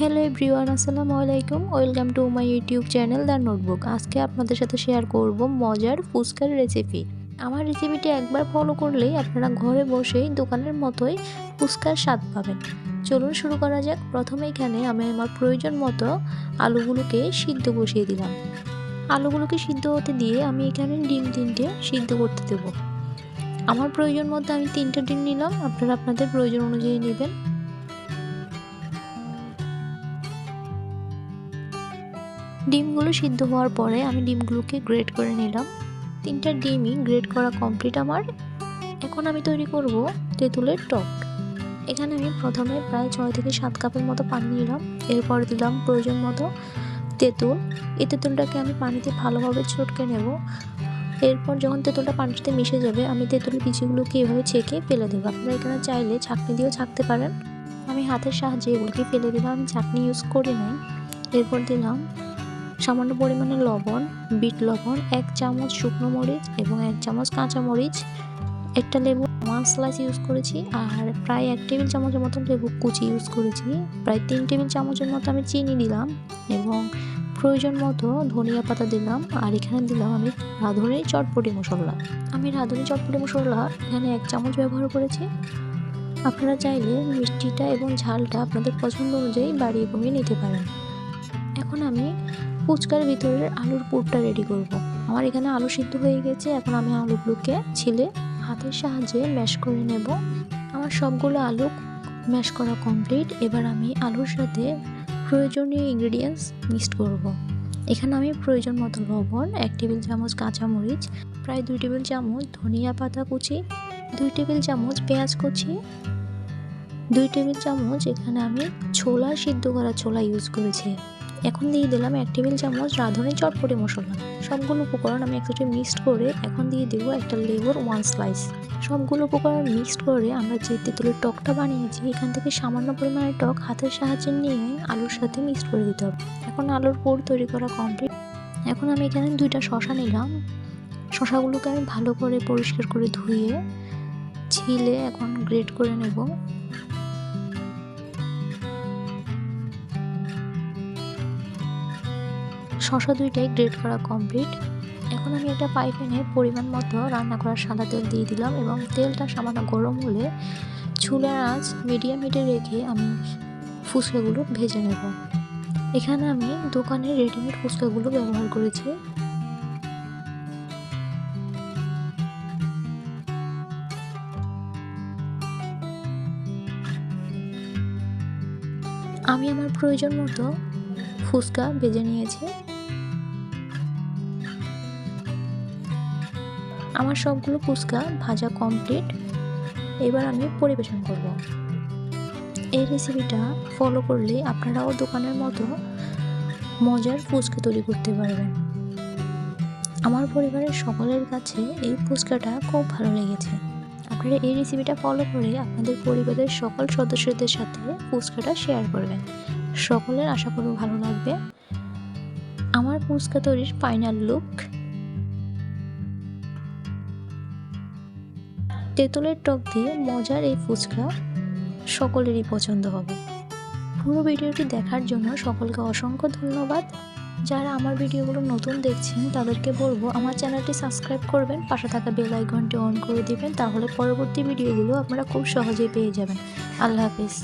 Hello everyone, আসসালামু আলাইকুম। Welcome to my YouTube channel the notebook. আজকে আপনাদের সাথে শেয়ার করব মজার ফুচকার রেসিপি। আমার রেসিপিটি একবার ফলো করলেই আপনারা ঘরে বসেই দোকানের মতোই ফুচকার স্বাদ পাবেন। চলুন শুরু করা যাক। প্রথমে এখানে আমি আমার প্রয়োজন মতো আলুগুলোকে সিদ্ধ বসিয়ে দিলাম। আলুগুলোকে সিদ্ধ হতে দিয়ে আমি এখানে ডিম 3টে সিদ্ধ করতে দেব। আমার প্রয়োজন মতো আমি 3টে ডিম নিলাম, আপনারা আপনাদের প্রয়োজন অনুযায়ী নেবেন। ডিমগুলো সিদ্ধ হওয়ার পরে আমি ডিমগুলোকে গ্রেট করে নিলাম। 3টা ডিমই গ্রেট করা কমপ্লিট আমার। এখন আমি তৈরি করব তেঁতুলের টক। এখানে আমি প্রথমে প্রায় 6 থেকে 7 কাপের মতো পানি নিলাম। এরপর দিলাম প্রয়োজন মতো তেঁতুল। এই তেঁতুলটাকে আমি পানিতে ভালোভাবে চটকে নেব। এরপর যখন তেঁতুলটা পানিতে মিশে যাবে আমি তেঁতুলের বিচিগুলোকে এভাবে ছেঁকে ফেলে দেবো। আপনারা এখানে চাইলে ছাঁকনি দিয়েও ছাঁকতে পারেন। আমি হাতের সাহায্যে এগুলোকে ফেলে দিলাম, আমি ছাঁকনি ইউজ করি নাই। এরপর দিলাম সামান্য পরিমাণে লবণ, বিট লবণ, 1 চামচ শুকনো মরিচ এবং 1 চামচ কাঁচা মরিচ, একটা লেবু 1 স্লাইস ইউজ করেছি, আর প্রায় 1 টেবিল চামচের মতো লেবু কুচি ইউজ করেছি। প্রায় 3 টেবিল চামচের মতো আমি চিনি দিলাম এবং প্রয়োজন মতো ধনিয়া পাতা দিলাম। আর এখানে দিলাম আমি রাঁধুনি চটপটি মশলা। আমি রাঁধুনি চটপটি মশলা এখানে 1 চামচ ব্যবহার করেছি। আপনারা চাইলে মিষ্টিটা এবং ঝালটা আপনাদের পছন্দ অনুযায়ী বাড়িয়ে কমিয়ে নিতে পারেন। এখন আমি ফুচকার ভিতরের আলুর পুরটা রেডি করব। আমার এখানে আলু সিদ্ধ হয়ে গেছে। এখন আমি আলুগুলোকে ছিলে হাতের সাহায্যে ম্যাশ করে নেব। আমার সবগুলো আলু ম্যাশ করা কমপ্লিট। এবার আমি আলুর সাথে প্রয়োজনীয় ইনগ্রেডিয়েন্টস মিক্সড করব। এখানে আমি প্রয়োজন মতো লবণ, 1 টেবিল চামচ কাঁচামরিচ, প্রায় 2 টেবিল চামচ ধনিয়া পাতা কুচি, 2 টেবিল চামচ পেঁয়াজ কুচি, 2 টেবিল চামচ এখানে আমি সিদ্ধ করা ছোলা ইউজ করেছি। এখন দিয়ে দিলাম 1 টেবিল চামচ রাঁধুনি চটপটি মশলা। সবগুলো উপকরণ আমি একসাথে মিক্সড করে এখন দিয়ে দেব একটা লেবুর 1 স্লাইস। সবগুলো উপকরণ মিক্সড করে আমরা যে তেঁতুলের টকটা বানিয়েছি এখান থেকে সামান্য পরিমাণে টক হাতের সাহায্যে নিয়ে আলুর সাথে মিক্সড করে দিতে হবে। এখন আলুর পুর তৈরি করা কমপ্লিট। এখন আমি এখানে 2টা শসা নিলাম। শসাগুলোকে আমি ভালো করে পরিষ্কার করে ধুয়ে ছিলে এখন গ্রেট করে নেব। শসা 2টাই গ্রেট করা কমপ্লিট। এখন আমি একটা ফ্রাই প্যানে পরিমাণ মতো রান্না করা সাদা তেল দিয়ে দিলাম এবং তেলটা সামান্য গরম হলে চুলার আঁচ মিডিয়াম হিটে রেখে আমি ফুচকাগুলো ভেজে নেব। এখানে আমি দোকানের রেডিমেড ফুচকাগুলো ব্যবহার করেছি। আমি আমার প্রয়োজন মতো ফুচকা ভেজে নিয়েছি। আমার সবগুলো ফুচকা ভাজা কমপ্লিট। এবার আমি পরিবেশন করব। এই রেসিপিটা ফলো করলে আপনারাও দোকানের মতো মজার ফুচকা তৈরি করতে পারবেন। আমার পরিবারের সকলের কাছে এই ফুচকাটা খুব ভালো লেগেছে। আপনারা এই রেসিপিটা ফলো করে আপনাদের পরিবারের সকল সদস্যদের সাথে ফুচকাটা শেয়ার করবেন। সকলের আশা করি ভালো লাগবে। আমার ফুচকা তৈরির ফাইনাল লুক। তেঁতুলের টক দিয়ে মজার এই ফুচকা সকলেরই পছন্দ হবে। পুরো ভিডিওটি দেখার জন্য সকলকে অসংখ্য ধন্যবাদ। যারা আমার ভিডিওগুলো নতুন দেখছেন তাদেরকে বলবো আমার চ্যানেলটি সাবস্ক্রাইব করবেন, পাশে থাকা বেল আইকনটি অন করে দিবেন, তাহলে পরবর্তী ভিডিওগুলো আপনারা খুব সহজেই পেয়ে যাবেন। আল্লাহ হাফেজ।